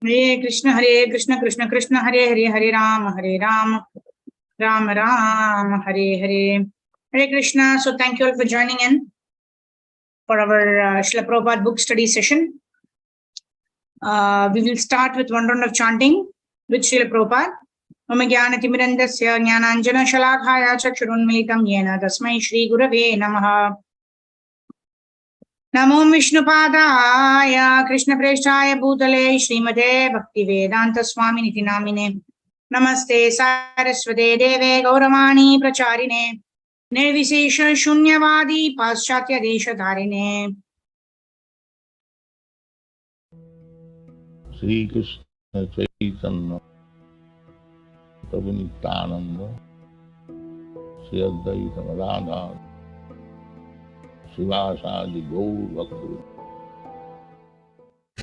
Hare Krishna Krishna Krishna Hare Hare Hare Ram Ram Ram Hare Hare. Hare Krishna. So thank you all for joining in for our Srila Prabhupada book study session. We will start with one round of chanting with Srila Prabhupada. Mama Jnana Timirandasya Jnananjana Shalakaya Chakshurunmilitam Yena Tasmai Shri Gurave Namaha. Namo Vishnupadaya Krishna Preshaya Bhutale Srimate Bhaktivedanta Swami Niti Namine. Namaste Saraswate Deve Gauramani Pracharine Nirvisesha Shunyavadi Paschatya Desha Dharine. Sri Krishna Chaitanya Prabhu Nityananda Sri Advaita Radha Srivasadi Gaur Bhakti.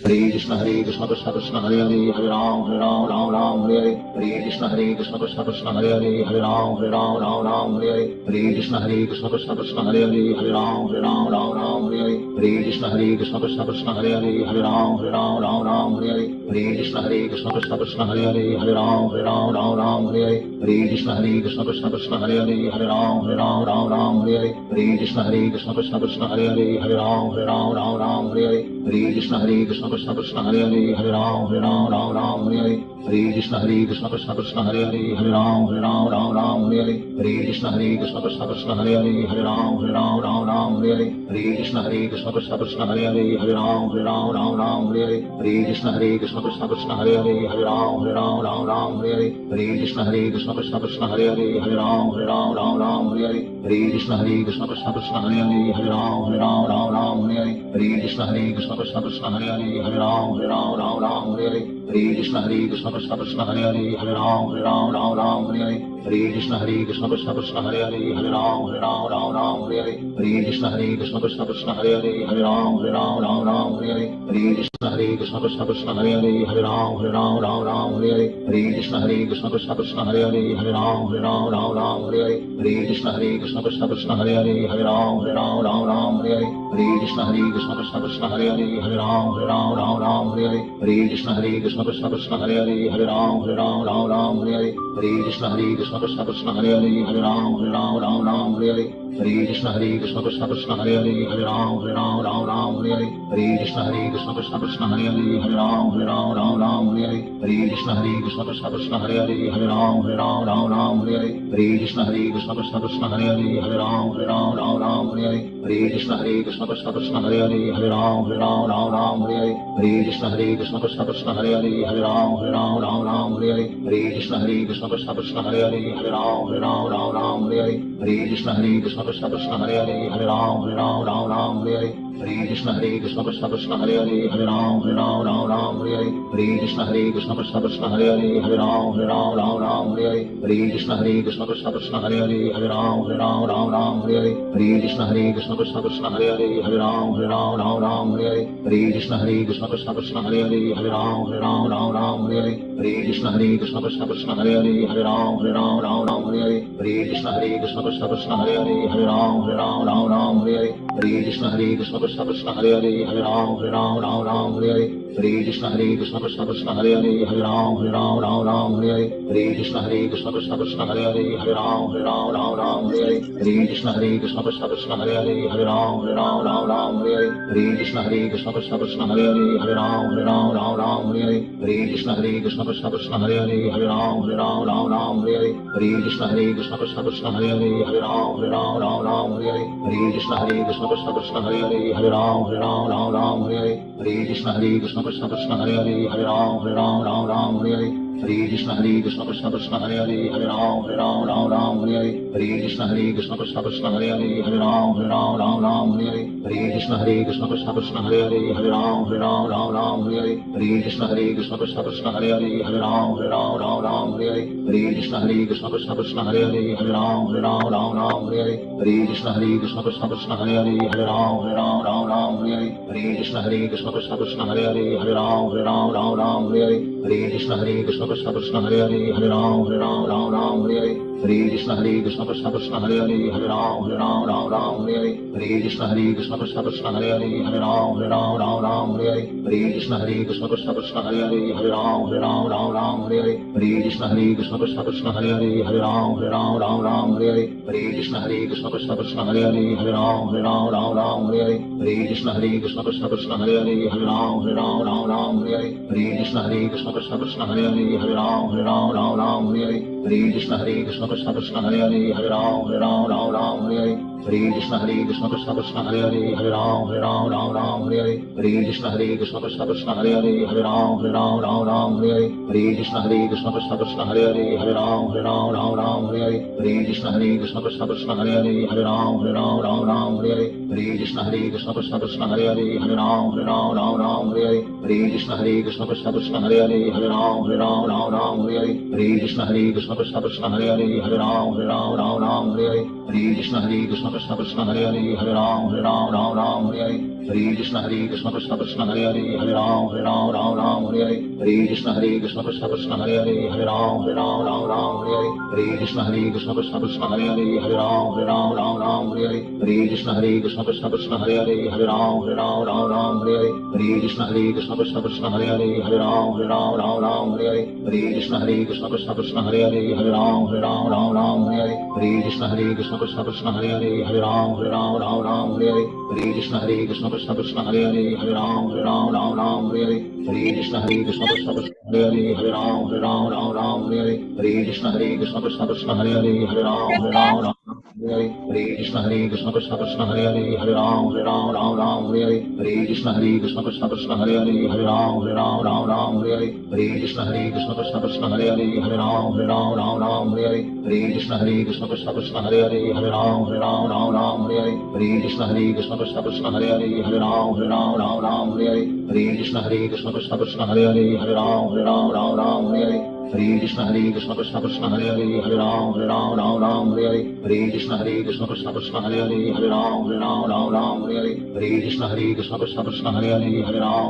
Hare Krishna Krishna Krishna Hare Hare Hare Ram Ram Ram Hare Hare. Hare Krishna Krishna Krishna Hare Hare Hare Ram Ram Hare Hare. Hare Krishna Krishna Krishna Hare Hare Hare Ram Ram Hare Hare. Hare Krishna Krishna Krishna Hare Hare Hare Ram Ram Hare Hare. Hare Krishna Krishna Krishna Hare Hare Hare Ram Ram Hare Hare. Hare Krishna Krishna Krishna Hare Hare Hare Ram Ram Hare Hare. Hare Krishna Krishna Krishna Hare Hare Hare Ram Ram Hare Hare. Hare Krishna Krishna Krishna Hare Hare Hare Ram Ram Hare Hare. Hare Krishna Krishna Krishna Hare Hare Hare Ram Ram Hare Hare. Hare Krishna Krishna Krishna Hare Hare Hare Ram Ram Hare Hare. Hare Krishna Krishna Krishna Hare Hare Hare Ram Ram Hare Hare. Hare Krishna Krishna Krishna Hare Hare Hare Ram Ram Hare Hare. Hare Krishna Krishna Krishna Hare Hare Hare Ram Ram Hare Hare. Hare Krishna Krishna Krishna Hare Hare Hare Ram Ram Hare Hare. Hare Krishna Krishna Krishna Hare Hare Hare Ram Ram Hare Hare. Hare Krishna Krishna Krishna Hare Hare Hare Ram Ram Hare Hare. Hare Krishna Krishna Krishna Hare Hare Hare Ram Ram Hare Hare. Hare Krishna Krishna Krishna Hare Hare Hare Ram Ram Hare Hare. Hare Krishna Krishna Krishna Hare Hare Hare Ram Ram Hare Hare. Hare Krishna Krishna Krishna Hare Hare Hare Ram Ram Hare Hare. Hare Krishna Krishna Krishna Hare Hare Hare Ram Ram Hare Hare. Hare Krishna Krishna Krishna Hare Hare Hare Ram Ram Hare Hare. Hare Krishna Krishna Krishna Hare Hare Hare Ram Ram Hare Hare. Hare Krishna Krishna Krishna Hare Hare Hare Ram Ram Hare Hare. Hare Krishna Krishna Krishna Hare Hare Hare Ram Ram Hare Hare. Hare Krishna Krishna Krishna Hare Hare Hare Ram Ram Hare Hare. Hare Krishna Krishna Krishna Hare Hare Hare Ram Ram Hare Hare. Hare Krishna Krishna Krishna Hare Hare Hare Ram Ram Hare Hare. Hare Krishna Krishna Krishna Hare Hare Hare Ram Ram Hare Hare. Hare Krishna Krishna Krishna Hare Hare Hare Ram Ram Hare Hare. Hare Krishna Krishna Krishna Hare Hare Hare Ram Ram Hare Hare. Hare Krishna Krishna Krishna Hare Hare Hare Ram Ram Hare Hare. Hare Krishna Krishna Krishna Hare Hare Hare Ram Ram Hare Hare. Hare Krishna Krishna Krishna Hare Hare Hare Ram Ram Hare Hare. Hare Krishna Krishna Krishna Hare Hare Hare Ram Ram Hare Hare. Hare Krishna Krishna Krishna Hare Hare Hare Ram Ram Hare Hare. Hare Krishna Krishna Krishna Hare Hare Hare Ram Ram Hare Hare. Hare Krishna Krishna Krishna Hare Hare Hare Ram Ram Hare Hare. Hare Krishna Krishna Krishna Hare Hare Hare Ram Ram Hare Hare. Hare Krishna Krishna Krishna Hare Hare Hare Ram Ram Hare Hare. Hare Krishna Krishna Krishna Hare Hare Hare Ram Ram Hare Hare. Hare Krishna Krishna Krishna Hare Hare Hare Ram Ram Hare Hare. Hare Krishna Krishna Krishna Hare Hare Hare Ram Ram Hare Hare. Hare Krishna Krishna Krishna Hare Hare Hare Ram Ram Hare Hare. Hare Krishna Krishna Krishna Hare Hare Hare Ram Ram Hare Hare. Hare Krishna Krishna Krishna Hare Hare Hare Ram Ram Hare Hare. Hare Krishna Krishna Krishna Hare Hare Hare Ram Ram Hare Hare. Hare Krishna Krishna Krishna Hare Hare Hare Ram Ram Hare Hare. Hare Krishna Krishna Krishna Hare Hare Hare Ram Ram Hare Hare. Hare Krishna Krishna Krishna Hare Hare Hare Ram Ram Hare Hare. Hare Krishna Krishna Krishna Hare Hare Hare Ram Ram Hare Hare. Hare Krishna Krishna Krishna Hare Hare Hare Ram Ram Hare Hare. Hare Krishna Krishna Krishna Hare Hare Hare Ram Ram Hare Hare. Hare Krishna Krishna Krishna Hare Hare Hare Ram Ram Hare Hare. Hare Krishna Krishna Krishna Hare Hare Hare Ram Ram Hare Hare. Hare Krishna Krishna Krishna Krishna Hare Hare Hare Ram Ram Ram Hare Hare Hare Krishna Krishna Krishna Hare Hare Hare Ram Ram Hare Hare Hare Krishna Krishna Krishna Hare Hare Hare Ram Ram Hare Hare Hare Krishna Krishna Krishna Hare Hare Hare Ram Ram Hare Hare Hare Krishna Krishna Krishna Hare Hare Hare Ram Ram Hare Hare Hare Krishna Krishna Krishna Hare Hare Hare Ram Ram Hare Hare Hare Krishna Krishna Krishna Hare Hare Hare Ram Ram Hare Hare Hare Krishna Krishna Krishna Hare Hare Hare Ram Ram Hare Hare Hare Krishna Krishna Krishna Hare Hare Hare Ram Ram Hare Hare Hare Krishna Krishna Krishna Hare Hare Hare Ram Ram Hare Hare Hare Krishna Krishna Krishna Hare Hare Hare Ram Ram Hare Hare Hare Krishna Krishna Krishna Hare Hare Hare Ram Ram Hare Hare Hare Krishna Krishna Krishna Hare Hare Hare Ram Ram Hare Hare Hare Krishna Krishna Krishna Hare Hare Hare Ram Ram Hare Hare Hare Krishna Krishna Krishna Hare Hare Hare Ram Ram Hare Hare Hare Krishna Krishna Krishna Hare Hare Hare Ram Ram Hare Hare Hare Krishna Krishna Krishna Hare Hare Hare Ram Ram Hare Hare Hare Krishna Krishna Krishna Hare Hare Hare Ram Ram Hare Hare Hare Krishna Krishna Krishna Hare Hare Hare Ram Ram Hare Hare Hare Krishna Krishna Krishna Hare Hare Hare Ram Ram Hare Hare Hare Krishna Krishna Krishna Hare Hare Hare Ram Ram Hare Hare Hare Krishna Krishna Krishna Hare Hare Hare Ram Ram Hare Hare Hare Krishna Krishna Krishna Hare Hare Hare Ram Ram Hare Hare Hare Krishna Krishna Krishna Hare Hare Hare Ram Ram Hare Hare Hare Krishna Krishna Krishna Hare Hare Hare Ram Ram Hare Hare Hare Krishna Krishna Krishna Hare Hare Hare Ram Ram Hare Hare Hare Krishna Krishna Krishna Hare Hare Hare Ram Ram Hare Hare Krishna Krishna Krishna Hare Hare Hare Ram Ram Hare Hare Hare Krishna Krishna Krishna Hare Hare Hare Ram Ram Hare Hare Hare Krishna Krishna Krishna Hare Hare Hare Ram Ram Hare Hare Hare Krishna Krishna Krishna Hare Hare Hare Ram Ram Hare Hare Hare Krishna Krishna Krishna Hare Hare Hare Ram Ram Hare Hare Hare Krishna Krishna Krishna Hare Hare Hare Ram Ram Hare Hare Hare Krishna Krishna Krishna Hare Hare Hare Ram Ram Hare Hare Hare Krishna Krishna Krishna Hare Hare Hare Ram Ram Hare Hare Hare Krishna Krishna Krishna Hare Hare Hare Ram Ram Hare Hare Hare Krishna Krishna Krishna Hare Hare Hare Ram Ram Hare Hare Hare Krishna Krishna Krishna Hare Hare Hare Ram Ram Hare Hare Hare Krishna Krishna Krishna Hare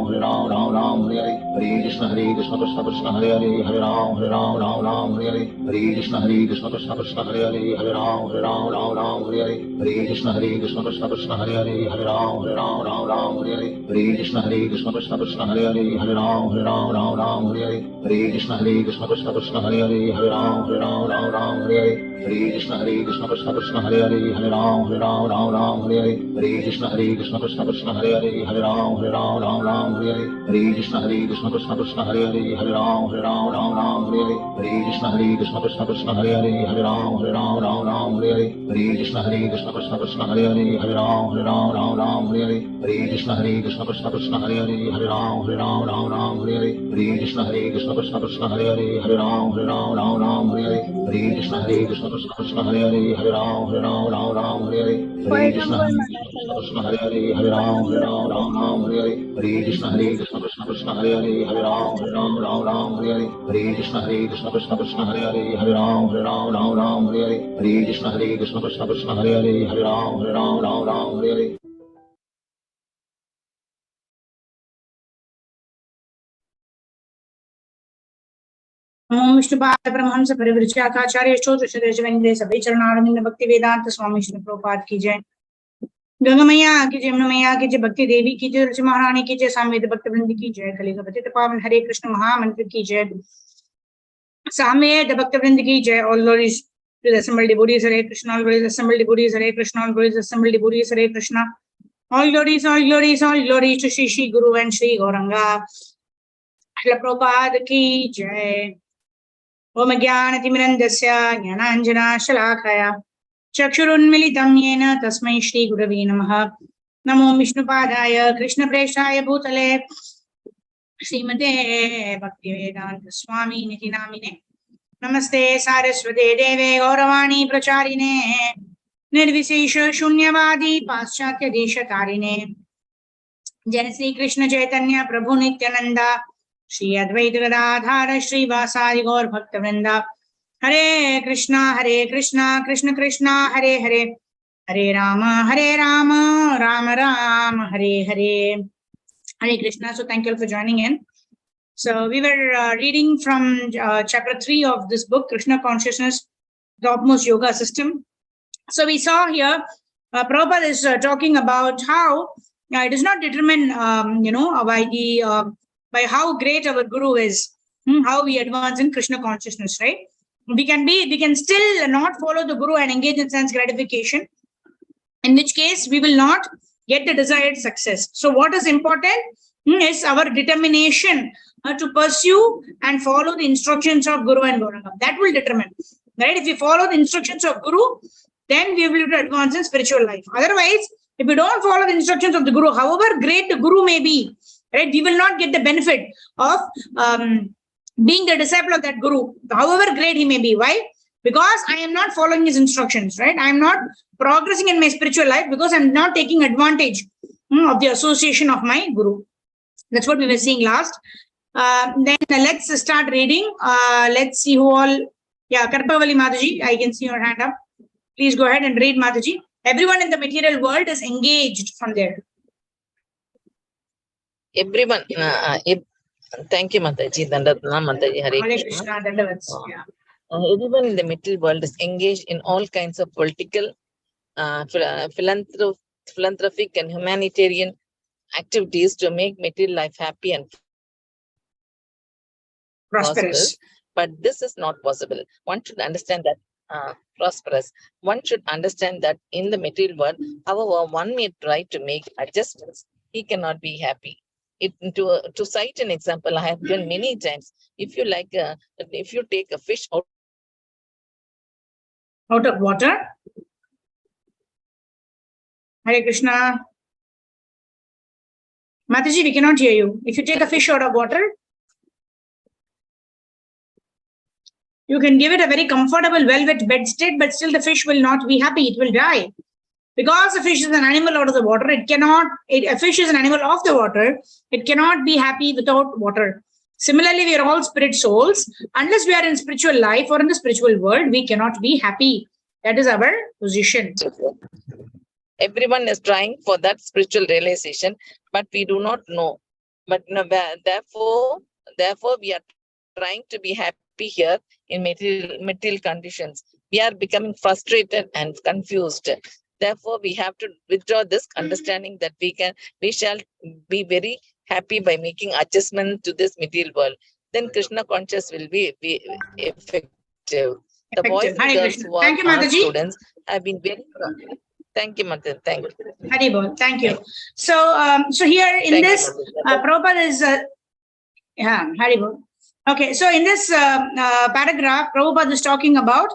Hare Hare Ram Ram Hare Hare Hare Krishna Krishna Krishna Hare Hare Hare Ram Ram Hare Hare Hare Krishna Krishna Krishna Hare Hare Hare Ram Ram Hare Hare Hare Krishna Krishna Krishna Hare Hare Hare Ram Ram Hare Hare Hare Krishna Krishna Krishna Hare Hare Hare Ram Ram Hare Hare Hare Krishna Krishna Krishna Hare Hare Hare Ram Ram Hare Hare Hare Krishna Krishna Krishna Hare Hare Hare Ram Ram Hare Hare Hare Krishna Krishna Krishna Hare Hare Hare Ram Ram Hare Hare Hare Krishna Krishna Krishna Hare Hare Hare Ram Ram Hare Hare Hare Krishna Krishna Krishna Hare Hare Hare Ram Ram Hare Hare Hare Krishna Krishna Krishna Hare Hare Hare Ram Ram Hare Hare Hare Krishna Krishna Hare Hare Hare Ram Ram Hare Hare Hare Krishna Krishna Krishna Hare Hare Hare Ram Ram Hare Hare Hare Krishna Krishna Krishna Hare Hare Hare Ram Ram Hare Hare Hare Krishna Krishna Krishna Hare Hare Hare Ram Ram Hare Hare ओम विष्णुपाद परमहंस परिवृक्षाचार्य स्तोत्र श्री सभी चरणारविंद भक्ति वेदांत स्वामी श्री प्रभुपाद की जय। गंगा मैया की जय, यमुना मैया की जय, भक्ति देवी की जय, तुलसी महारानी की जय, सामवेद भक्त वृंद की जय, कलियुग पतित पावन हरे कृष्ण महामंत्र की जय, सामवेद भक्त वृंद की जय। All glories to the assembled devotees, Hare Krishna. All glories assembled devotees, Hare Krishna. All glories assembled devotees, Hare Krishna. All glories, all glories, all glories to Shri Guru and Shri Gauranga. Srila Prabhupada की जय। ओम ज्ञानतिमिरन्धस्य ज्ञानाञ्जनशलाकया चक्षुरुन्मिलितं येन तस्मै श्रीगुरवे नमः। नमो विष्णुपादाय कृष्णप्रेष्ठाय भूतले श्रीमते भक्तिवेदान्त स्वामी निधि नामिने। नमस्ते सारस्वते देवे गौरवाणी प्रचारिणे निर्विशेष शून्यवादी पाश्चात्य देशतारिणे। जय श्री कृष्ण चैतन्य प्रभु नित्यानंदा श्री अद्वैत गदाधर श्रीवासादि गौर भक्त वृंदा। हरे कृष्णा कृष्ण कृष्णा हरे हरे, हरे Ram Ram Ram Hare Hare. Hare Krishna. So thank you all for joining in. So we were reading from chapter 3 of this book, Krishna Consciousness, the Topmost Yoga System. So we saw here, Prabhupada is talking about how it is not determined, by how great our Guru is, how we advance in Krishna consciousness, right? We can still not follow the Guru and engage in sense gratification, in which case we will not get the desired success. So what is important is our determination to pursue and follow the instructions of Guru and Gauranga. That will determine, right? If we follow the instructions of Guru, then we will advance in spiritual life. Otherwise, if we don't follow the instructions of the Guru, however great the Guru may be, right, we will not get the benefit of being the disciple of that Guru, however great he may be. Why? Because I am not following his instructions, right? I am not progressing in my spiritual life because I'm not taking advantage of the association of my Guru. That's what we were seeing last. Then let's start reading. Let's see who all. Yeah, Karpavali Mataji, I can see your hand up. Please go ahead and read, Mataji. Everyone in the material world is engaged from there. Everyone, thank you, Mataji. Dandatna, Mataji, Hare Krishna. Yeah. Everyone in the material world is engaged in all kinds of political, philanthropic, and humanitarian activities to make material life happy and prosperous. But this is not possible. One should understand that prosperous. One should understand that in the material world, however, one may try to make adjustments, he cannot be happy. To cite an example, I have done many times. If you take a fish out of water. Hare Krishna. Mataji, we cannot hear you. If you take a fish out of water, you can give it a very comfortable velvet bedstead, but still the fish will not be happy. It will die. Because a fish is an animal out of the water, a fish is an animal of the water, it cannot be happy without water. Similarly, we are all spirit souls. Unless we are in spiritual life or in the spiritual world, we cannot be happy. That is our position. Everyone is trying for that spiritual realization, but we do not know. But therefore, we are trying to be happy here in material conditions. We are becoming frustrated and confused. Therefore, we have to withdraw this understanding that we shall be very happy by making adjustment to this material world. Then Krishna conscious will be effective. The boys and girls who are students have been very. Thank you, Mataji. Thank you. Haribol, thank you. So here in this, Prabhupada is, Haribol. Okay, so in this paragraph, Prabhupada is talking about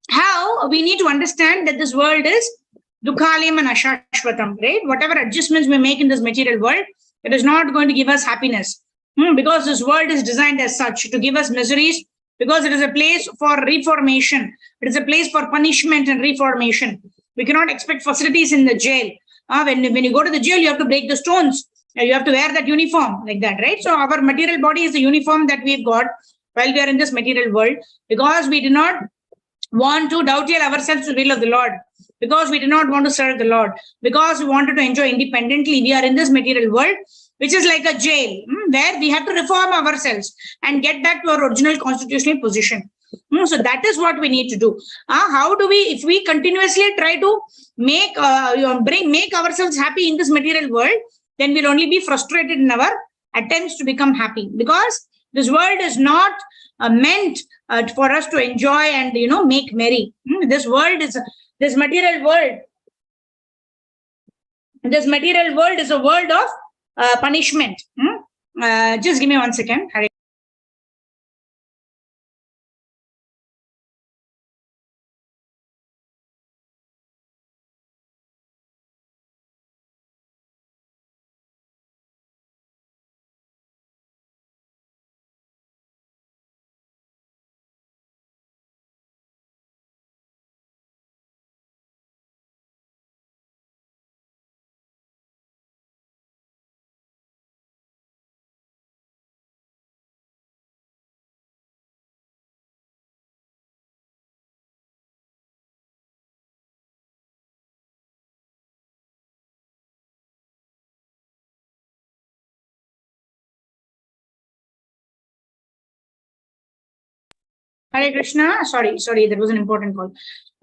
how we need to understand that this world is dukhalayam and ashashvatam, right? Whatever adjustments we make in this material world, it is not going to give us happiness because this world is designed as such to give us miseries, because it is a place for reformation. It is a place for punishment and reformation. We cannot expect facilities in the jail. When you go to the jail, you have to break the stones. You have to wear that uniform like that, right? So our material body is the uniform that we've got while we are in this material world, because we do not want to dovetail ourselves to the will of the Lord, because we do not want to serve the Lord, because we wanted to enjoy independently. We are in this material world, which is like a jail, where we have to reform ourselves and get back to our original constitutional position. So that is what we need to do. How do we, if we continuously try to make ourselves happy in this material world, then we'll only be frustrated in our attempts to become happy, because this world is not meant for us to enjoy and make merry. This material world is a world of punishment. Just give me 1 second. Hare Krishna. Sorry, that was an important call.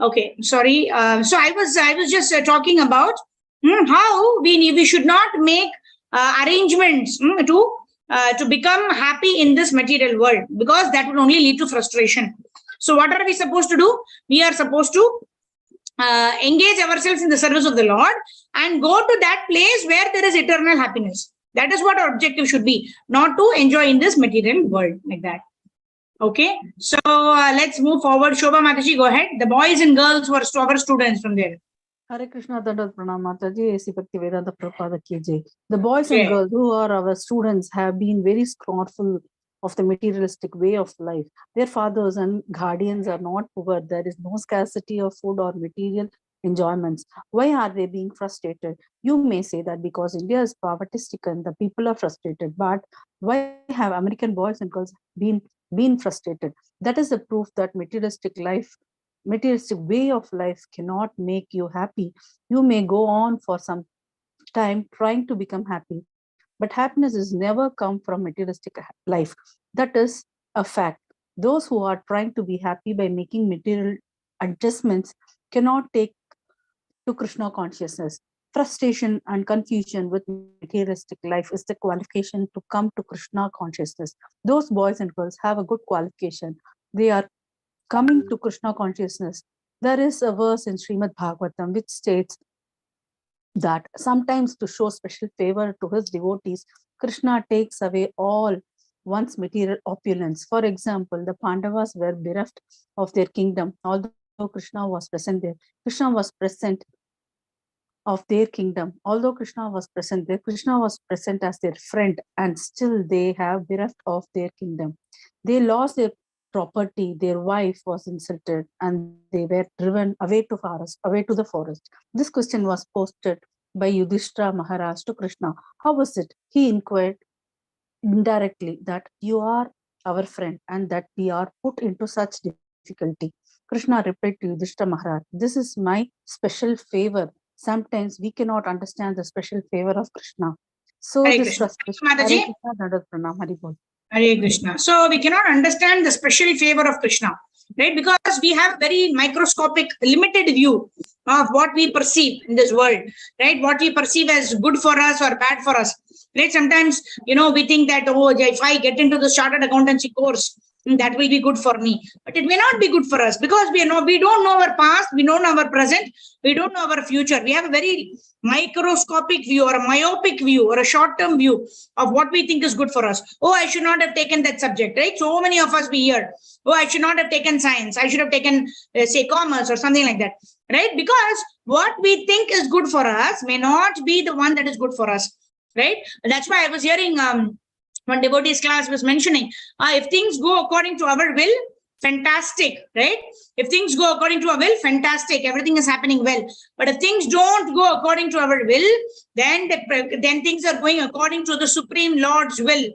Okay, sorry. So I was just talking about how we should not make arrangements to become happy in this material world, because that would only lead to frustration. So what are we supposed to do? We are supposed to engage ourselves in the service of the Lord and go to that place where there is eternal happiness. That is what our objective should be, not to enjoy in this material world like that. Okay, so let's move forward. Shobha Mataji, go ahead. The boys and girls were our students from there. Hare Krishna Dandavat Pranam Mataji, A.C. Bhaktivedanta Prabhupada ki jai. The boys Okay. and girls who are our students have been very scornful of the materialistic way of life. Their fathers and guardians are not poor. There is no scarcity of food or material enjoyments. Why are they being frustrated? You may say that because India is poverty stricken, the people are frustrated. But why have American boys and girls been frustrated? That is the proof that materialistic way of life cannot make you happy. You may go on for some time trying to become happy, but happiness is never come from materialistic life. That is a fact. Those who are trying to be happy by making material adjustments cannot take to Krishna consciousness. Frustration and confusion with materialistic life is the qualification to come to Krishna consciousness. Those boys and girls have a good qualification. They are coming to Krishna consciousness. There is a verse in Srimad Bhagavatam which states that sometimes to show special favor to his devotees, Krishna takes away all one's material opulence. For example, the Pandavas were bereft of their kingdom, although Krishna was present there. Krishna was present of their kingdom. Although Krishna was present there, Krishna was present as their friend, and still they have bereft of their kingdom. They lost their property, their wife was insulted, and they were driven away to the forest. This question was posted by Yudhishthira Maharaj to Krishna. How was it? He inquired indirectly that you are our friend and that we are put into such difficulty. Krishna replied to Yudhishthira Maharaj, this is my special favor. Sometimes we cannot understand the special favor of Krishna. So Hare this Krishna. frustration. Mataji. Hare Krishna, Dandavat Pranam, Hari Bol. Hare Krishna. So we cannot understand the special favor of Krishna, right? Because we have very microscopic, limited view of what we perceive in this world, right? What we perceive as good for us or bad for us, right? Sometimes, we think that, oh, if I get into the chartered accountancy course, that will be good for me. But it may not be good for us, because we don't know our past, we don't know our present, we don't know our future. We have a very microscopic view or a myopic view or a short-term view of what we think is good for us. Oh, I should not have taken that subject, right? So many of us we hear, oh, I should not have taken science. I should have taken, say, commerce or something like that, right? Because what we think is good for us may not be the one that is good for us, right? That's why I was hearing one devotee's class was mentioning, if things go according to our will, fantastic, right? If things go according to our will, fantastic, everything is happening well. But if things don't go according to our will, then things are going according to the Supreme Lord's will,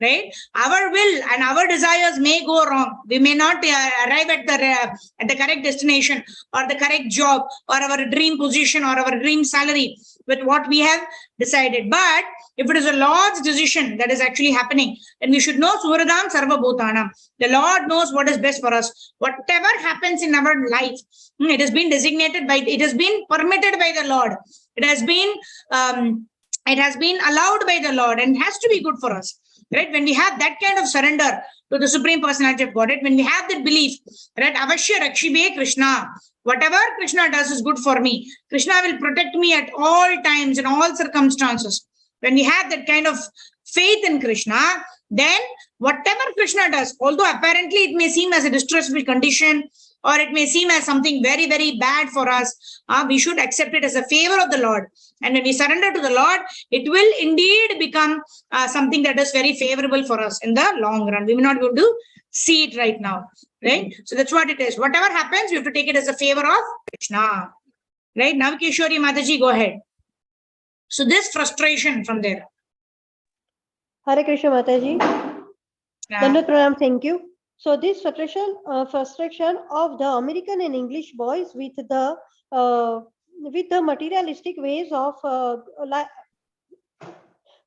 right? Our will and our desires may go wrong. We may not arrive at the correct destination or the correct job or our dream position or our dream salary with what we have decided. But if it is a Lord's decision that is actually happening, then we should know Suhradam Sarva Bhutanam. The Lord knows what is best for us. Whatever happens in our life, it has been it has been permitted by the Lord. It has been allowed by the Lord and has to be good for us. Right? When we have that kind of surrender to the Supreme Personality of Godhead, when we have that belief, right? Avashya Rakshibe Krishna. Whatever Krishna does is good for me. Krishna will protect me at all times, in all circumstances. When we have that kind of faith in Krishna, then whatever Krishna does, although apparently it may seem as a distressful condition, or it may seem as something very, very bad for us, we should accept it as a favor of the Lord. And when we surrender to the Lord, it will indeed become something that is very favorable for us in the long run. We may not be able to see it right now, right? So that's what it is. Whatever happens, we have to take it as a favor of Krishna, right? Now, Kishori Mataji, go ahead. So this frustration from there. Hare Krishna Mataji. Dandavat Pranam, thank you. So this frustration of the American and English boys with the materialistic ways of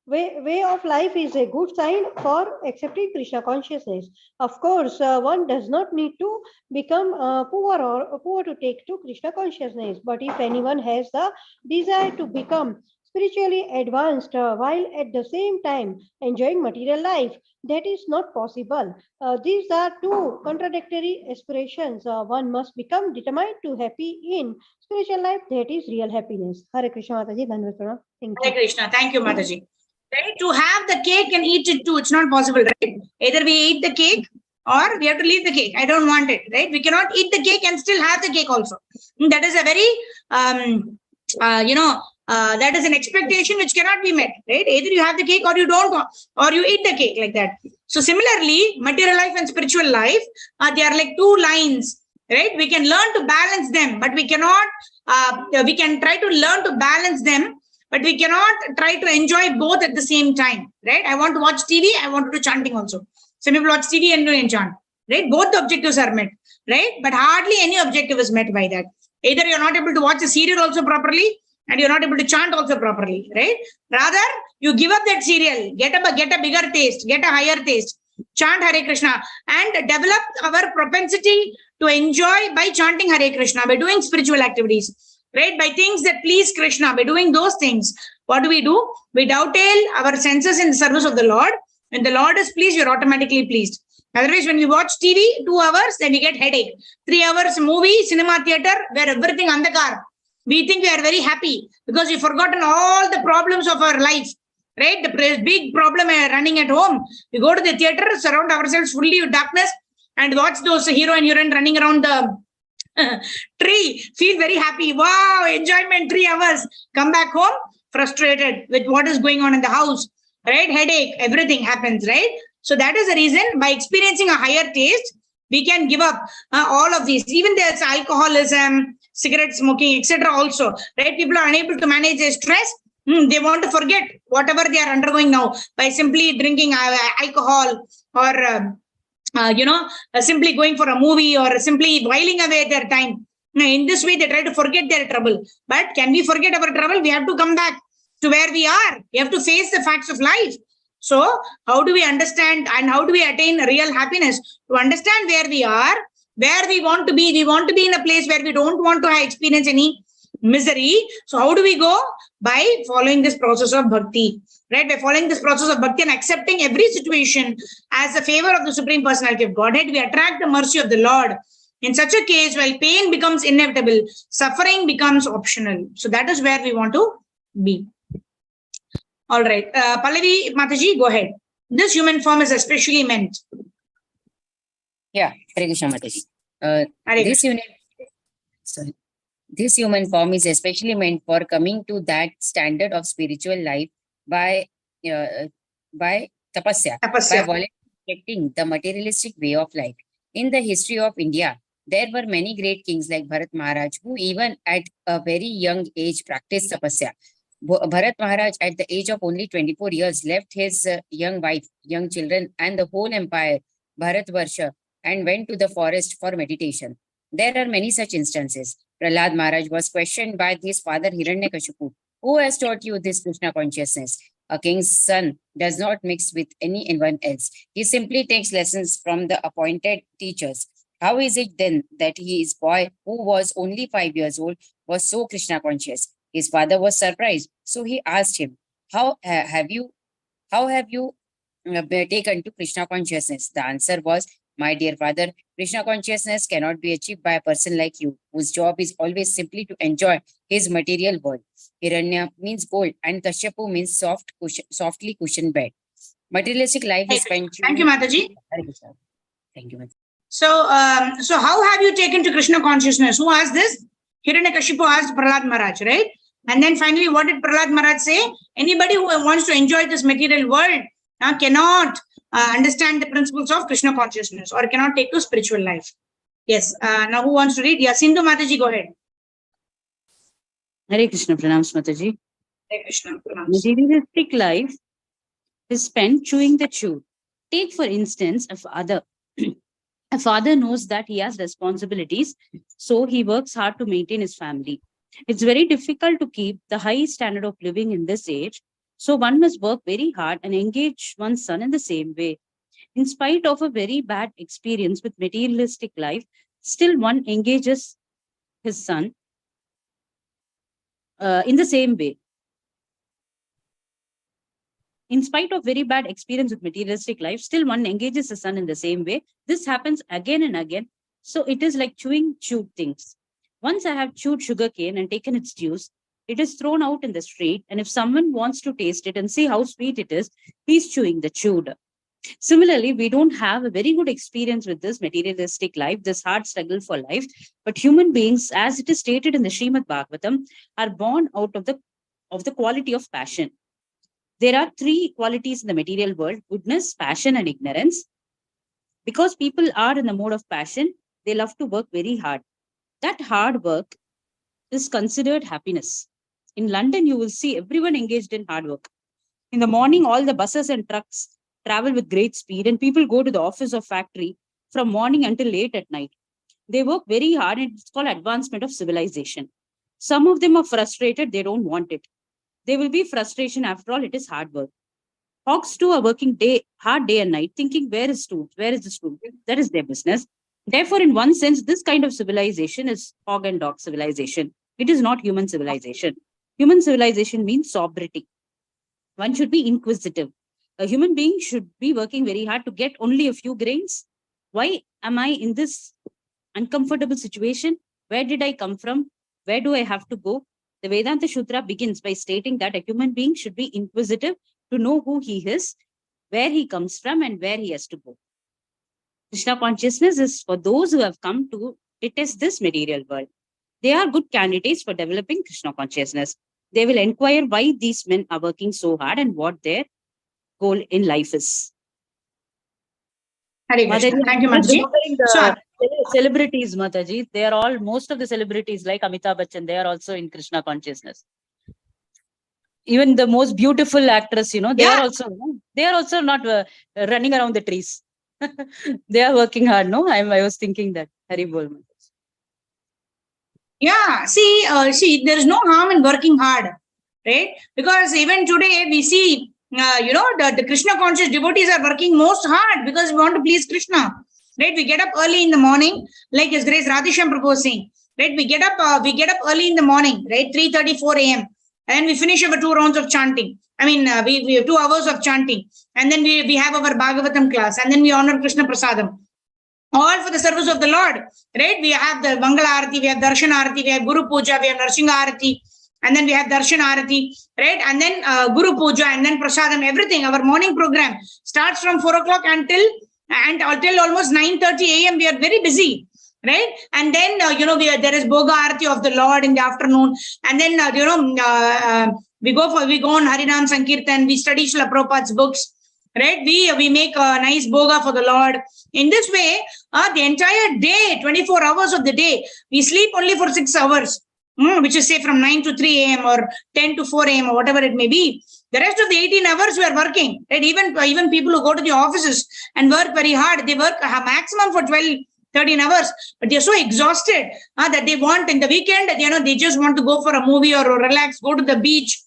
way of life is a good sign for accepting Krishna consciousness. Of course, one does not need to become poor to take to Krishna consciousness. But if anyone has the desire to become spiritually advanced while at the same time enjoying material life, that is not possible. These are two contradictory aspirations. One must become determined to happy in spiritual life. That is real happiness. Hare Krishna Mataji. Dhanavad pranam. Thank you. Hare Krishna. Thank you, Mataji. Right? To have the cake and eat it too, it's not possible, right? Either we eat the cake or we have to leave the cake. I don't want it, right? We cannot eat the cake and still have the cake also. That is a very, that is an expectation which cannot be met, right? Either you have the cake or you don't, or you eat the cake like that. So similarly, material life and spiritual life, they are like two lines, right? We can learn to balance them, but we cannot, we can try to learn to balance them, but we cannot try to enjoy both at the same time, right? I want to watch TV, I want to do chanting also. Some people watch TV and do chant, right? Both the objectives are met, right? But hardly any objective is met by that. Either you're not able to watch a serial also properly, and you're not able to chant also properly, right? Rather, you give up that serial, get a bigger taste, get a higher taste, chant Hare Krishna, and develop our propensity to enjoy by chanting Hare Krishna, by doing spiritual activities, right? By things that please Krishna, by doing those things. What do? We dovetail our senses in the service of the Lord. When the Lord is pleased, you're automatically pleased. Otherwise, when we watch TV 2 hours, then we get headache. 3 hours movie, cinema theater, where everything on the car. We think we are very happy because we've forgotten all the problems of our life, right? The big problem running at home. We go to the theater, surround ourselves fully with darkness and watch those hero and heroine running around the tree. Feel very happy. Wow, enjoyment, 3 hours. Come back home, frustrated with what is going on in the house, right? Headache, everything happens, right? So that is the reason by experiencing a higher taste, we can give up all of these. Even there's alcoholism, cigarette smoking, etc. also, right? People are unable to manage their stress. They want to forget whatever they are undergoing now by simply drinking alcohol or, simply going for a movie or simply whiling away their time. In this way, they try to forget their trouble. But can we forget our trouble? We have to come back to where we are. We have to face the facts of life. So how do we understand and how do we attain real happiness? To understand where we are, where we want to be in a place where we don't want to experience any misery. So how do we go? By following this process of bhakti, right? By following this process of bhakti and accepting every situation as a favor of the Supreme Personality of Godhead, we attract the mercy of the Lord. In such a case, while pain becomes inevitable, suffering becomes optional. So that is where we want to be. All right. Pallavi Mataji, go ahead. This human form is especially meant. Yeah, Hare Krishna Mataji. Hare This human form is especially meant for coming to that standard of spiritual life by tapasya, by voluntarily rejecting the materialistic way of life. In the history of India, there were many great kings like Bharat Maharaj, who even at a very young age practiced tapasya. Bharat Maharaj, at the age of only 24 years, left his young wife, young children, and the whole empire, Bharatvarsha, and went to the forest for meditation. There are many such instances. Prahlad Maharaj was questioned by his father Hiranyakashipu. Who has taught you this Krishna consciousness? A king's son does not mix with anyone else. He simply takes lessons from the appointed teachers. How is it then that his boy, who was only 5 years old, was so Krishna conscious? His father was surprised. So he asked him, how have you taken to Krishna consciousness? The answer was, my dear father, Krishna consciousness cannot be achieved by a person like you, whose job is always simply to enjoy his material world. Hiranya means gold and Kashyapu means softly cushioned bed. Materialistic life is spent. Thank you, Mataji. Thank you, Mataji. So how have you taken to Krishna consciousness? Who asked this? Hiranyakashipu asked Prahlad Maharaj, right? And then finally, what did Prahlad Maharaj say? Anybody who wants to enjoy this material world cannot understand the principles of Krishna consciousness or cannot take to spiritual life. Yes. Now who wants to read? Yeah, Sindhu Mataji, go ahead. Hare Krishna, pranams Mataji. Hare Krishna, pranams. Materialistic life is spent chewing the chew. Take for instance, a father knows that he has responsibilities, so he works hard to maintain his family. It's very difficult to keep the high standard of living in this age, So one must work very hard and engage one's son in the same way. In spite of a very bad experience with materialistic life, still one engages his son in the same way. In spite of very bad experience with materialistic life, still one engages his son in the same way. This happens again and again. So it is like chewed things. Once I have chewed sugarcane and taken its juice, it is thrown out in the street. And if someone wants to taste it and see how sweet it is, he's chewing the chewed. Similarly, we don't have a very good experience with this materialistic life, this hard struggle for life. But human beings, as it is stated in the Srimad Bhagavatam, are born out of the quality of passion. There are three qualities in the material world: goodness, passion, and ignorance. Because people are in the mode of passion, they love to work very hard. That hard work is considered happiness. In London, you will see everyone engaged in hard work. In the morning, all the buses and trucks travel with great speed, and people go to the office or factory from morning until late at night. They work very hard, and it's called advancement of civilization. Some of them are frustrated, they don't want it. There will be frustration, after all, it is hard work. Hogs too are working hard day and night, thinking, where is the stool? That is their business. Therefore, in one sense, this kind of civilization is hog and dog civilization. It is not human civilization. Human civilization means sobriety. One should be inquisitive. A human being should be working very hard to get only a few grains. Why am I in this uncomfortable situation? Where did I come from? Where do I have to go? The Vedanta Sutra begins by stating that a human being should be inquisitive to know who he is, where he comes from, and where he has to go. Krishna consciousness is for those who have come to detest this material world. They are good candidates for developing Krishna consciousness. They will inquire why these men are working so hard and what their goal in life is. Hare Krishna. Mataji, Thank you, I'm just Mataji. remembering the So, celebrities, Mataji. They are all, most of the celebrities like Amitabh Bachchan, they are also in Krishna consciousness. Even the most beautiful actress, they Yeah. are also not running around the trees. They are working hard, no? I was thinking that. Hari bol. yeah, see, there is no harm in working hard, right? Because even today we see, the Krishna conscious devotees are working most hard because we want to please Krishna, right? We get up early in the morning, like His Grace Radhisham Prabhu was saying, right? We get up early in the morning, right? 3:34 a.m. and we finish our 2 rounds of chanting. I mean, we have 2 hours of chanting, and then we have our Bhagavatam class, and then we honor Krishna Prasadam. All for the service of the Lord, right? We have the Mangala Arati, we have Darshan Arati, we have Guru Puja, we have Narsingha Arati, and then we have Darshan Arati, right? And then Guru Puja, and then Prasadam, everything. Our morning program starts from 4 o'clock until almost 9:30 a.m. We are very busy, right? And then, there is Bhoga Arati of the Lord in the afternoon. And then, we go on Harinam Sankirtan, we study Srila Prabhupada's books, right? We make a nice Bhoga for the Lord. In this way, the entire day, 24 hours of the day, we sleep only for 6 hours, which is say from 9 to 3 a.m. or 10 to 4 a.m. or whatever it may be. The rest of the 18 hours we are working, right? Even people who go to the offices and work very hard, they work a maximum for 12-13 hours, but they're so exhausted that they want in the weekend, they just want to go for a movie or relax, go to the beach,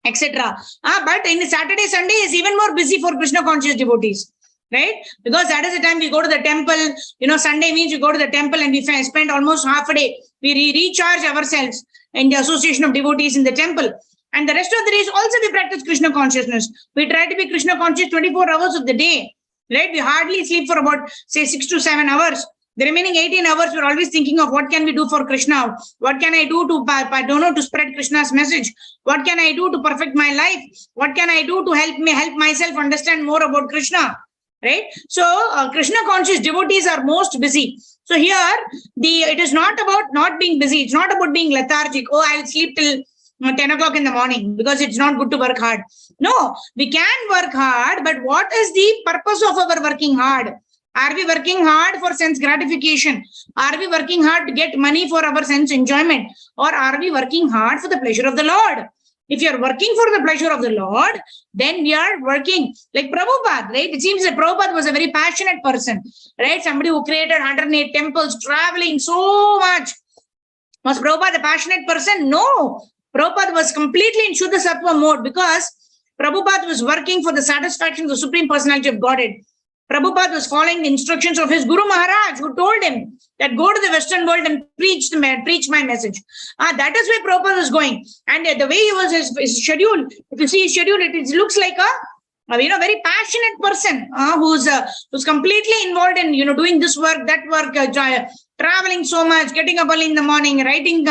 etc. But in the Saturday, Sunday is even more busy for Krishna conscious devotees, right? Because that is the time we go to the temple. Sunday means we go to the temple and we spend almost half a day. We recharge ourselves in the association of devotees in the temple. And the rest of the days also we practice Krishna consciousness. We try to be Krishna conscious 24 hours of the day, right? We hardly sleep for about, say, 6 to 7 hours. The remaining 18 hours, we're always thinking of what can we do for Krishna? What can I do to spread Krishna's message? What can I do to perfect my life? What can I do to help myself understand more about Krishna? Right? So, Krishna conscious devotees are most busy. So here, it is not about not being busy. It's not about being lethargic. Oh, I'll sleep till 10 o'clock in the morning because it's not good to work hard. No, we can work hard, but what is the purpose of our working hard? Are we working hard for sense gratification? Are we working hard to get money for our sense enjoyment? Or are we working hard for the pleasure of the Lord? If you are working for the pleasure of the Lord, then we are working like Prabhupada, right? It seems that Prabhupada was a very passionate person, right? Somebody who created 108 temples, traveling so much. Was Prabhupada a passionate person? No. Prabhupada was completely in Shuddha Sattva mode because Prabhupada was working for the satisfaction of the Supreme Personality of Godhead. Prabhupada was following the instructions of his Guru Maharaj, who told him that go to the Western world and preach my message. That is where Prabhupada was going. And the way he was, his schedule, if you see his schedule, it looks like a very passionate person who's completely involved in, doing this work, that work, traveling so much, getting up early in the morning, writing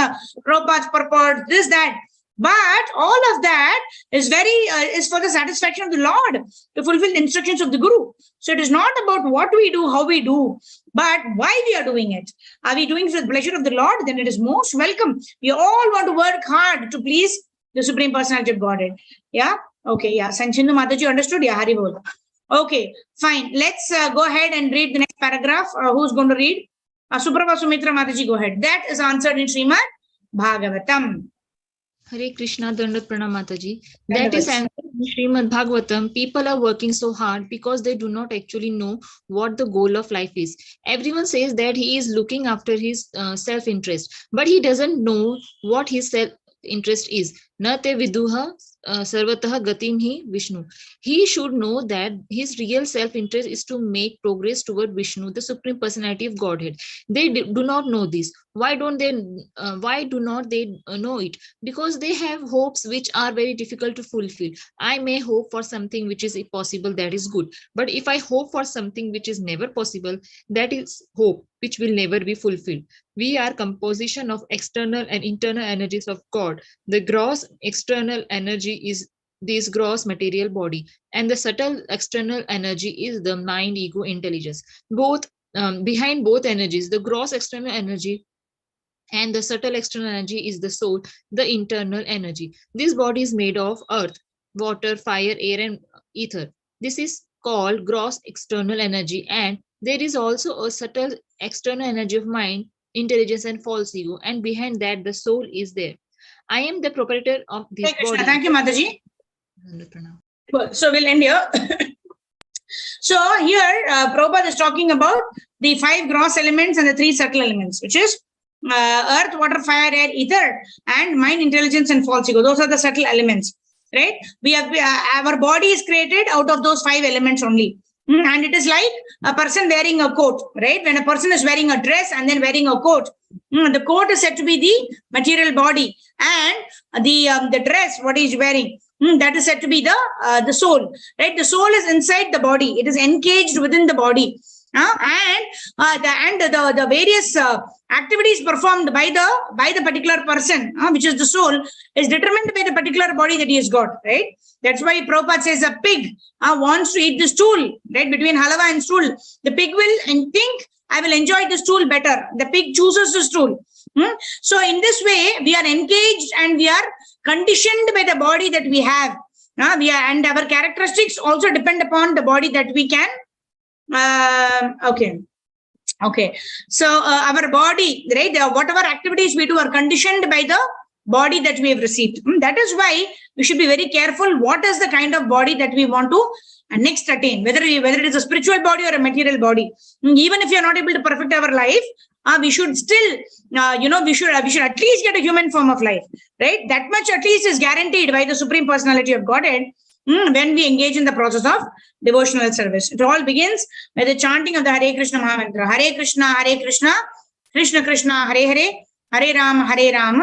Prabhupada's purport, this, that. But all of that is is for the satisfaction of the Lord, to fulfill the instructions of the Guru. So it is not about what we do, how we do, but why we are doing it. Are we doing it for the pleasure of the Lord? Then it is most welcome. We all want to work hard to please the Supreme Personality of Godhead. Yeah? Okay, yeah. Sanchindu Mataji understood? Yeah, Hari Bol. Okay, fine. Let's go ahead and read the next paragraph. Who's going to read? Suprabha Sumitra Mataji, go ahead. That is answered in Srimad Bhagavatam. Hare Krishna, Dandat Pranam Mataji. That is answered in Srimad Bhagavatam. People are working so hard because they do not actually know what the goal of life is. Everyone says that he is looking after his self-interest, but he doesn't know what his self-interest is. Na te viduha sarvatah gatim hi Vishnu. He should know that his real self-interest is to make progress toward Vishnu, the Supreme Personality of Godhead. They do not know this. Why do not they know it? Because they have hopes which are very difficult to fulfill. I may hope for something which is possible, that is good. But if I hope for something which is never possible, that is hope which will never be fulfilled. We are composition of external and internal energies of God. The gross external energy is this gross material body, and the subtle external energy is the mind, ego, intelligence. Both behind both energies, the gross external energy and the subtle external energy is the soul, the internal energy. This body is made of earth, water, fire, air, and ether. This is called gross external energy, and there is also a subtle external energy of mind, intelligence, and false ego, and behind that the soul is there. I am the proprietor of this body. Thank you, Mataji. So we'll end here. So here, Prabhupada is talking about the 5 gross elements and the 3 subtle elements, which is earth, water, fire, air, ether, and mind, intelligence, and false ego. Those are the subtle elements, right? Our body is created out of those 5 elements only. And it is like a person wearing a coat, right? When a person is wearing a dress and then wearing a coat, the coat is said to be the material body, and the dress, what he is wearing, that is said to be the soul, right? The soul is inside the body. It is encaged within the body. And the various activities performed by the particular person, which is the soul, is determined by the particular body that he has got, right? That's why Prabhupada says a pig wants to eat the stool, right? Between halava and stool, the pig will think, I will enjoy the stool better. The pig chooses the stool. So in this way, we are engaged and we are conditioned by the body that we have. And our characteristics also depend upon the body that we can. Okay. So our body, right? Whatever activities we do are conditioned by the body that we have received. That is why we should be very careful. What is the kind of body that we want to next attain? Whether it is a spiritual body or a material body. Even if you are not able to perfect our life, we should still, we should at least get a human form of life, right? That much at least is guaranteed by the Supreme Personality of Godhead when we engage in the process of devotional service. It all begins by the chanting of the Hare Krishna Mahamantra. Hare Krishna, Krishna Krishna, Hare Hare, Hare Rama,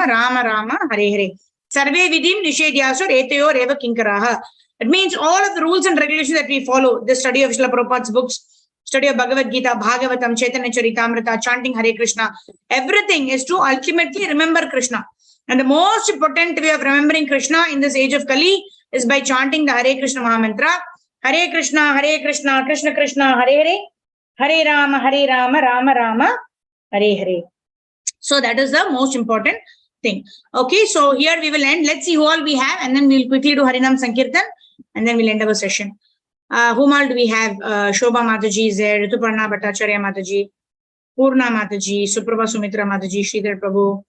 Rama Rama, Hare Hare. Sarve vidim nishedhyasur etayor eva kinkaraha. It means all of the rules and regulations that we follow, the study of Srila Prabhupada's books, study of Bhagavad Gita, Bhagavatam, Chaitanya Charitamrita, chanting Hare Krishna, everything is to ultimately remember Krishna. And the most important way of remembering Krishna in this age of Kali is by chanting the Hare Krishna Mahamantra. Hare Krishna, Krishna Krishna, Hare Hare, Hare Rama, Rama Rama, Hare Hare. So that is the most important thing. Okay, so here we will end. Let's see who all we have, and then we'll quickly do Harinam Sankirtan, and then we'll end our session. Whom all do we have? Shobha Mataji is there, Rituparna Bhattacharya Mataji, Purna Mataji, Suprabha Sumitra Mataji, Sridhar Prabhu,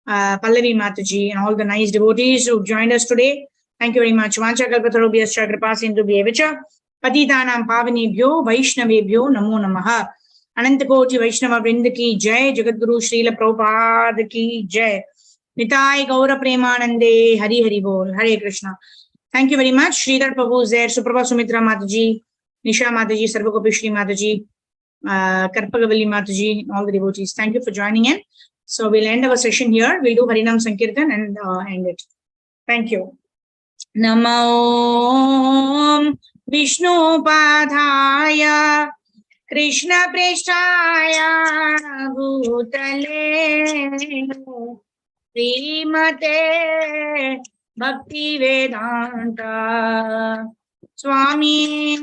Pallavi Mataji, and all the nice devotees who joined us today. Thank you very much. Vancha kalpatarubhyascha kripasindubhyevacha patitanam pavanebhyo vaishnavebhyo namo namaha. Anantakoti Vaishnava Vrinda ki jai, Jagadguru Srila Prabhupada ki jai. Nitai Gaura Premanande, Hari Hari Bol, Hare Krishna. Thank you very much. Sridhar Prabhu is there, Suprabha Sumitra Mataji, Nisha Mataji, Sarvagopi Shri Mataji, Karpagavalli Mataji, all the devotees. Thank you for joining in. So we'll end our session here. We'll do Harinam Sankirtan and end it. Thank you. Namo Vishnu Padhaya Krishna Prestaya Bhutale Srimate Bhakti Vedanta Swami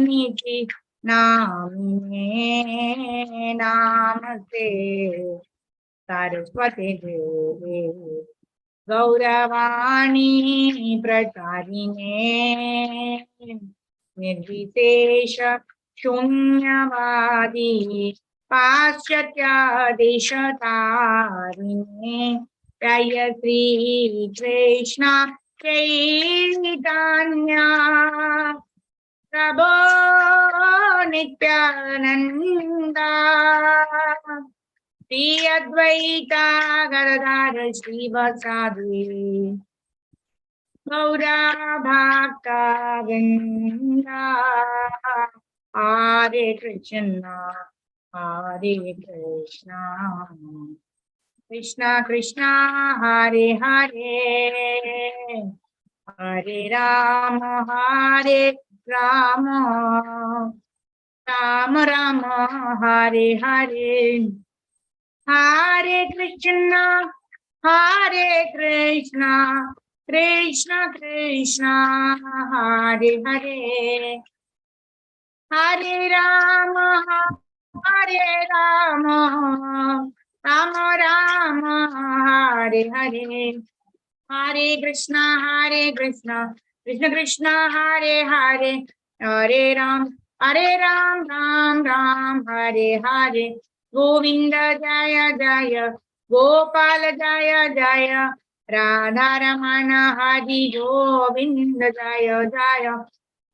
Niti Namine Namaste Saraswati Devi Gauravani Pracharine Nirvitesha Shunyavadi Paschatya Deshatarine Jaya Sri Krishna Chaitanya Prabhu Nityananda Sri Advaita Gadadhara Srivasadi Gaura Bhakta Vrinda Hare Krishna Hare Krishna Krishna Krishna Hare Hare Hare Rama Hare Rama Rama Rama Hare Hare Hare Krishna Krishna Krishna Hare Hare Hare Rama Rama Rama Hare Hare Hare Krishna Krishna Krishna Hare Hare Hare Ram Ram Ram Hare Hare Govinda Jaya Jaya Gopala Jaya Jaya Radha Ramana Hari Govinda Jaya Jaya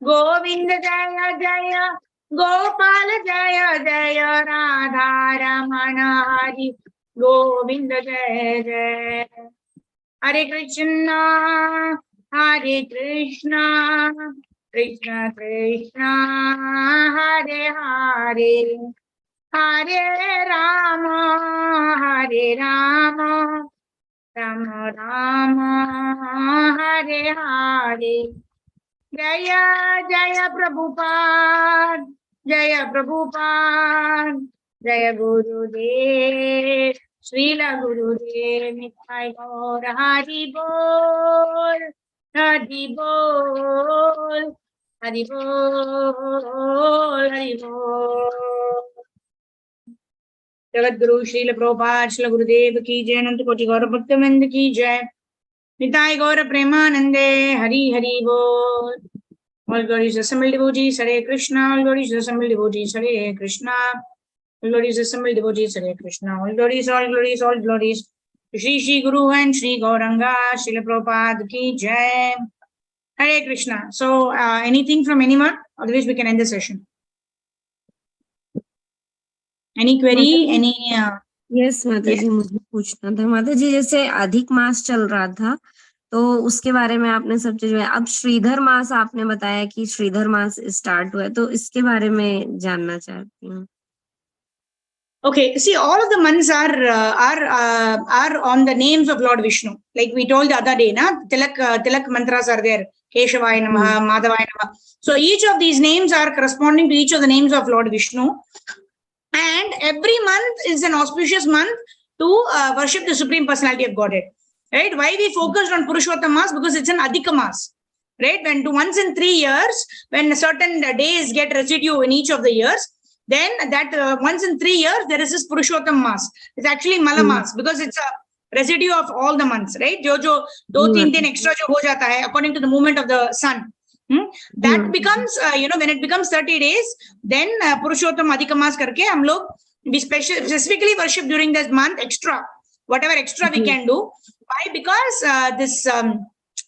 Govinda Jaya Jaya Gopala Jaya Jaya Radha Ramana Hari Govinda Jaya Jaya Hare Krishna Krishna Krishna Hare Hare Hare Rama Rama Rama Hare Hare Jaya Jaya Prabhupada Jaya Gurudev Srila Gurudev Nitai Gaur Hari Bol Hari Bol Hari Bol Hari Bol Jagat Guru Srila Prabhupada Srila Gurudev ki jai Ananta Koti Gaura Bhaktivinoda ki jai Nitai Gaura Premanande Hari Hari Bol. All glories assembled devotees Hare Krishna. All glories assembled devotees Hare Krishna. All glories assembled devotees Hare Krishna. All glories to Shri Guru and Shri Gauranga Srila Prabhupada ki jai. Hare Krishna. So anything from anyone? Otherwise we can end the session. Any query? Any yes माता जी मुझे पूछना था माता जी, जैसे अधिक मास चल रहा था तो उसके बारे में आपने सब चीज में, अब श्रीधर मास आपने बताया कि श्रीधर मास स्टार्ट हुआ है, तो इसके बारे में जानना चाहती हूँ. Okay, see, all of the months are on the names of Lord Vishnu. Like we told the other day, na Tilak mantras are there. Keshavaya Namaha, Madhavaya Namaha. So each of these names are corresponding to each of the names of Lord Vishnu. And every month is an auspicious month to worship the Supreme Personality of Godhead. Right? Why we focused on Purushottam Mas? Because it's an Adhika Mas. Right? When once in 3 years, when certain days get residue in each of the years, then that once in 3 years, there is this Purushottam Mas. It's actually Mala Mas because it's a residue of all the months, right? Jo 2-3 din extra jo ho jata hai, according to the movement of the sun. That becomes, when it becomes 30 days, then Purushottam Adhika Mas karke hum log we specifically worship during this month extra, whatever extra we can do. Why? Because this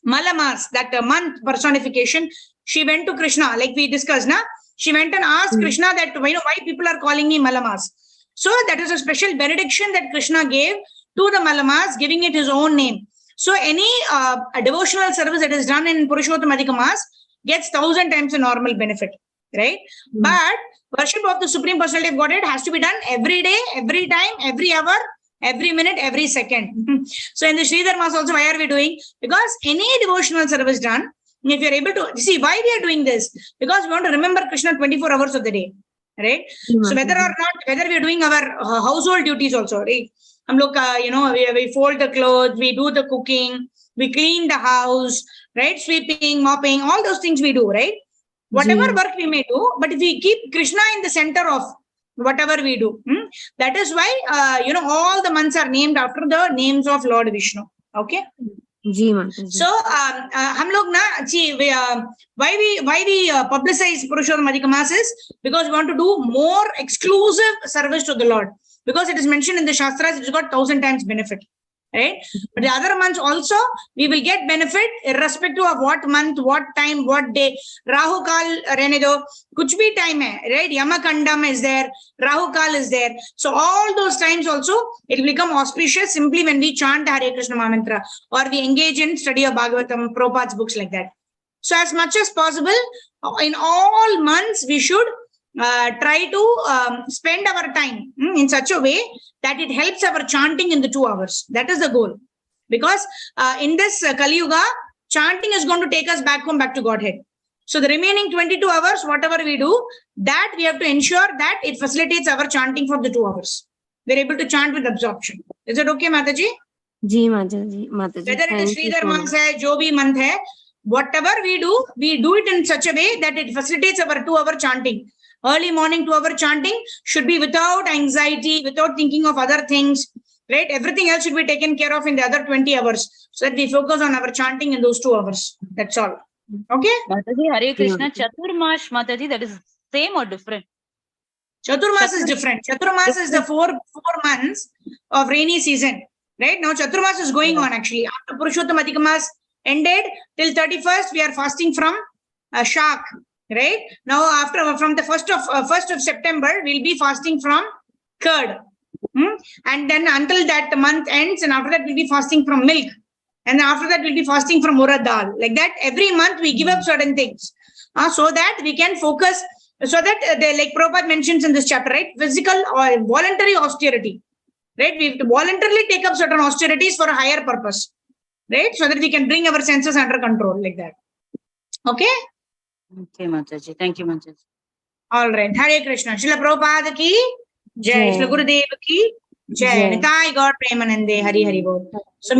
Mala Mas, that month personification, she went to Krishna, like we discussed, na? She went and asked Krishna that, why people are calling me Malamas. So that is a special benediction that Krishna gave to the Malamas, giving it his own name. So any a devotional service that is done in Purushottam Adhika Mas gets 1,000 times a normal benefit, right? But worship of the Supreme Personality of Godhead has to be done every day, every time, every hour, every minute, every second. So in the Sridhar Mas also, why are we doing? Because any devotional service done, if you're able to see why we are doing this, because we want to remember Krishna 24 hours of the day, right? So whether or not, whether we are doing our household duties also, right? We fold the clothes, we do the cooking, we clean the house, right? Sweeping, mopping, all those things we do, right? Whatever work we may do, but if we keep Krishna in the center of whatever we do, that is why, all the months are named after the names of Lord Vishnu. Okay. So, हम लोग ना, see, why we publicize Purushottam Adhika Mas is because we want to do more exclusive service to the Lord. Because it is mentioned in the Shastras, it's got 1,000 times benefit, right? But the other months also, we will get benefit irrespective of what month, what time, what day. Rahu Kal, Renedo, kuch bhi time hai, right? Yamakandam is there, Rahu Kal is there. So all those times also, it will become auspicious simply when we chant Hare Krishna Mahamantra or we engage in study of Bhagavatam, Prabhupada's books like that. So as much as possible, in all months, we should try to spend our time in such a way that it helps our chanting in the 2 hours. That is the goal. Because in this Kali Yuga, chanting is going to take us back home, back to Godhead. So the remaining 22 hours, whatever we do, that we have to ensure that it facilitates our chanting for the 2 hours. We're able to chant with absorption. Is it okay, Mataji? Ji Mataji. Whether it is Sridhar Mas hai, jo bhi month hai, whatever we do it in such a way that it facilitates our 2 hour chanting. Early morning 2 hour chanting should be without anxiety, without thinking of other things, right? Everything else should be taken care of in the other 20 hours so that we focus on our chanting in those 2 hours. That's all. Okay? Mataji, Hare Krishna, Chaturmash, Mataji, that is same or different? Chaturmas is different. Chaturmas is the four months of rainy season, right? Now Chaturmas is going on actually. After Purushottam Adhika Mas ended, till 31st, we are fasting from Shak. Right now, from the 1st of September, we'll be fasting from curd, and then until that month ends, and after that we'll be fasting from milk, and after that we'll be fasting from urad dal. Like that, every month we give up certain things, so that we can focus. So that like Prabhupada mentions in this chapter, right? Physical or voluntary austerity, right? We have to voluntarily take up certain austerities for a higher purpose, right? So that we can bring our senses under control, like that. Okay. Okay, Mataji. Thank you, Mataji. All right. Hare Krishna. Srila Prabhupada ki jai. Srila Gurudev ki jai. Nitai Gaur Premanande. Hari Hari Bol. So